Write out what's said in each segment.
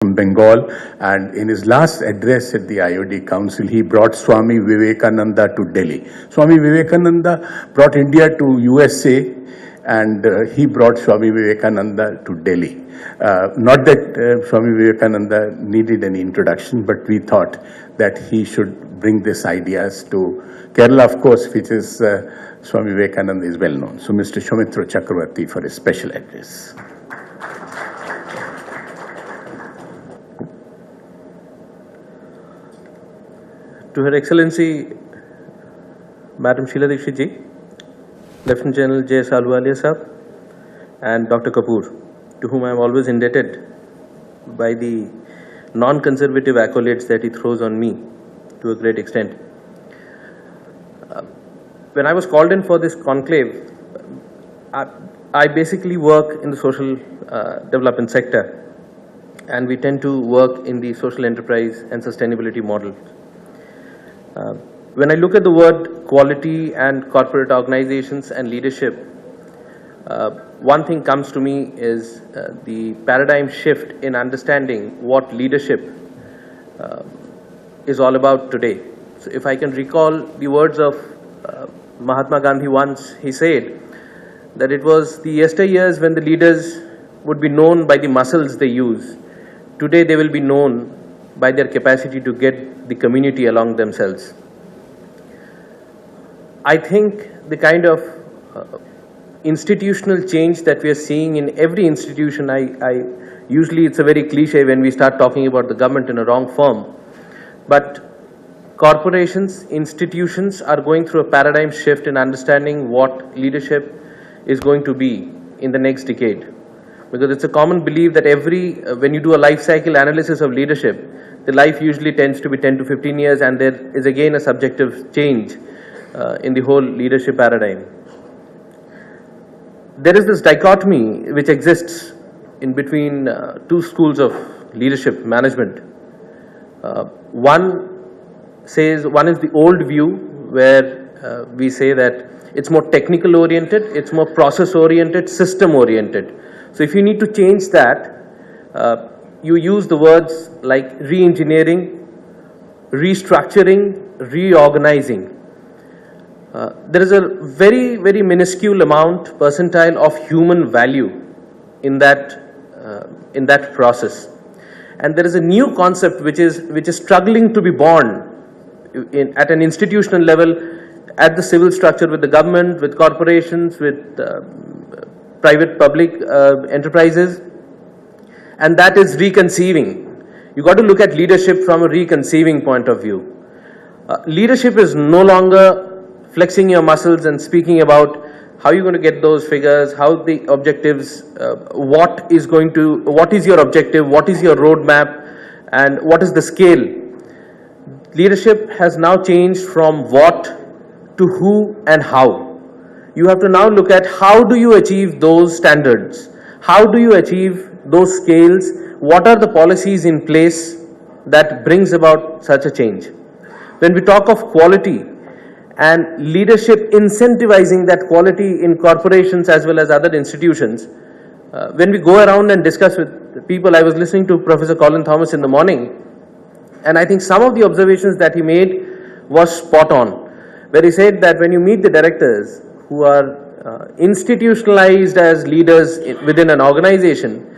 from Bengal, and in his last address at the IOD Council, he brought Swami Vivekananda to Delhi. Swami Vivekananda brought India to USA, and he brought Swami Vivekananda to Delhi. Not that Swami Vivekananda needed any introduction, but we thought that he should bring these ideas to Kerala, of course, which is Swami Vivekananda is well known. So Mr. Soumitra Chakravarti for his special address. To Her Excellency, Madam Sheila Dikshit ji, Lieutenant General J.S. Ahluwalia Sahab, and Dr. Kapoor, to whom I am always indebted by the non-conservative accolades that he throws on me to a great extent. When I was called in for this conclave, I basically work in the social development sector, and we tend to work in the social enterprise and sustainability model. When I look at the word quality and corporate organizations and leadership, one thing comes to me is the paradigm shift in understanding what leadership is all about today. So if I can recall the words of Mahatma Gandhi once, he said that it was the yesteryears when the leaders would be known by the muscles they use. Today they will be known by their capacity to get the community along themselves. I think the kind of institutional change that we are seeing in every institution, usually it's a very cliche when we start talking about the government in a wrong form, but corporations, institutions are going through a paradigm shift in understanding what leadership is going to be in the next decade. Because it's a common belief that when you do a life cycle analysis of leadership, the life usually tends to be 10 to 15 years, and there is again a subjective change in the whole leadership paradigm. There is this dichotomy which exists in between two schools of leadership management. One is the old view where we say that it's more technical oriented, it's more process oriented, system oriented. So if you need to change that, you use the words like re-engineering, restructuring, reorganizing. There is a very, very minuscule amount, percentile of human value in that process. And there is a new concept which is struggling to be born at an institutional level, at the civil structure, with the government, with corporations, with private public enterprises, and that is reconceiving. You got to look at leadership from a reconceiving point of view. Leadership is no longer flexing your muscles and speaking about how you're going to get those figures, how the objectives, what is your objective, what is your roadmap, and what is the scale. Leadership has now changed from what to who and how. You have to now look at how do you achieve those standards, how do you achieve those scales, what are the policies in place that brings about such a change. When we talk of quality and leadership incentivizing that quality in corporations as well as other institutions, when we go around and discuss with people, I was listening to Professor Colin Thomas in the morning, and I think some of the observations that he made was spot on, where he said that when you meet the directors who are institutionalized as leaders within an organization,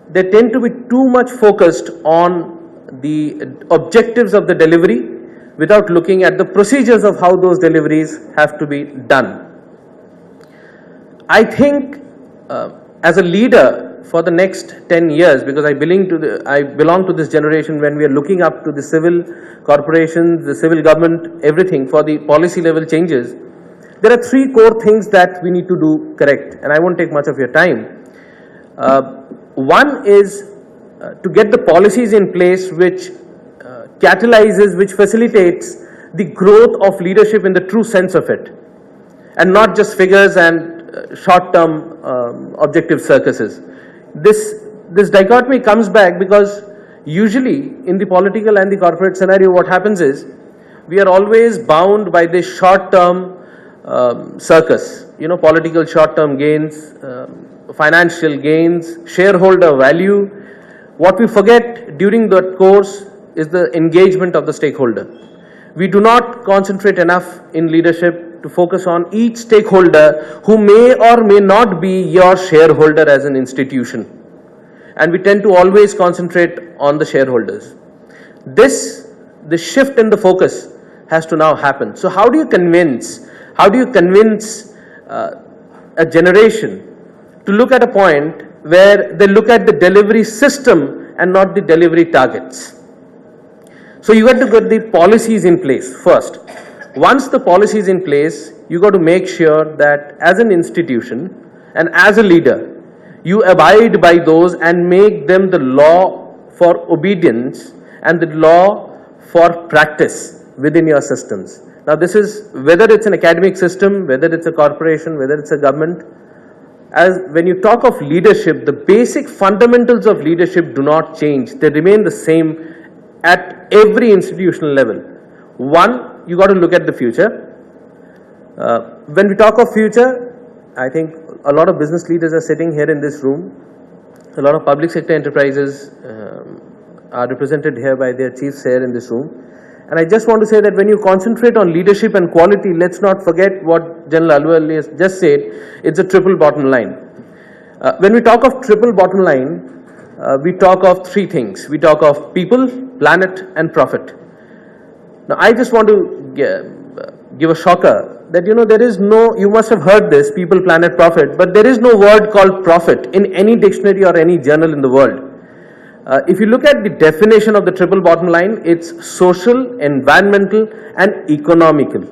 they tend to be too much focused on the objectives of the delivery without looking at the procedures of how those deliveries have to be done. I think as a leader for the next 10 years, because I belong to this generation when we are looking up to the civil corporations, the civil government, everything for the policy level changes, there are three core things that we need to do correct, and I won't take much of your time. One is to get the policies in place which catalyzes, which facilitates the growth of leadership in the true sense of it, and not just figures and short-term objective circuses. This dichotomy comes back because usually in the political and the corporate scenario, what happens is we are always bound by this short-term circus, political short-term gains, financial gains, shareholder value. What we forget during that course is the engagement of the stakeholder. We do not concentrate enough in leadership to focus on each stakeholder who may or may not be your shareholder as an institution. And we tend to always concentrate on the shareholders. The shift in the focus has to now happen. So how do you convince a generation to look at a point where they look at the delivery system and not the delivery targets? So you got to get the policies in place first. Once the policy is in place, you got to make sure that as an institution and as a leader, you abide by those and make them the law for obedience and the law for practice within your systems. Now this is, whether it's an academic system, whether it's a corporation, whether it's a government, as when you talk of leadership, the basic fundamentals of leadership do not change. They remain the same at every institutional level. One, you got to look at the future. When we talk of future, I think a lot of business leaders are sitting here in this room. A lot of public sector enterprises are represented here by their chiefs here in this room. And I just want to say that when you concentrate on leadership and quality, let's not forget what General Aluwal has just said, it's a triple bottom line. When we talk of triple bottom line, we talk of three things. We talk of people, planet and profit. Now I just want to give a shocker that there is no, you must have heard this, people, planet, profit, but there is no word called profit in any dictionary or any journal in the world. If you look at the definition of the triple bottom line, it's social, environmental and economical.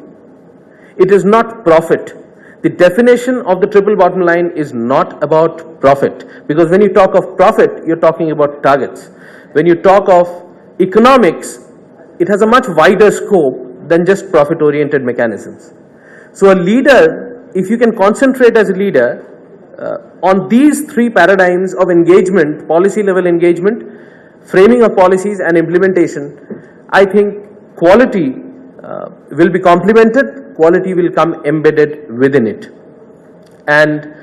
It is not profit. The definition of the triple bottom line is not about profit, because when you talk of profit, you're talking about targets. When you talk of economics, it has a much wider scope than just profit-oriented mechanisms. So a leader, if you can concentrate as a leader on these three paradigms of engagement, policy level engagement, framing of policies and implementation, I think quality will be complemented, quality will come embedded within it. And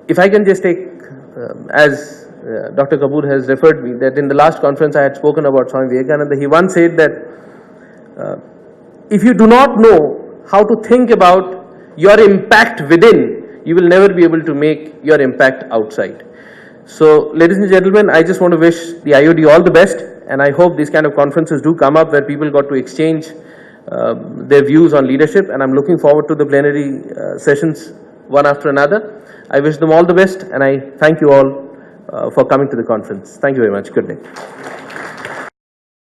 if I can just take, as Dr. Kapoor has referred me, that in the last conference I had spoken about Swami Vivekananda. He once said that if you do not know how to think about your impact within, you will never be able to make your impact outside. So, ladies and gentlemen, I just want to wish the IOD all the best, and I hope these kind of conferences do come up where people got to exchange their views on leadership, and I'm looking forward to the plenary sessions one after another. I wish them all the best, and I thank you all for coming to the conference. Thank you very much. Good day.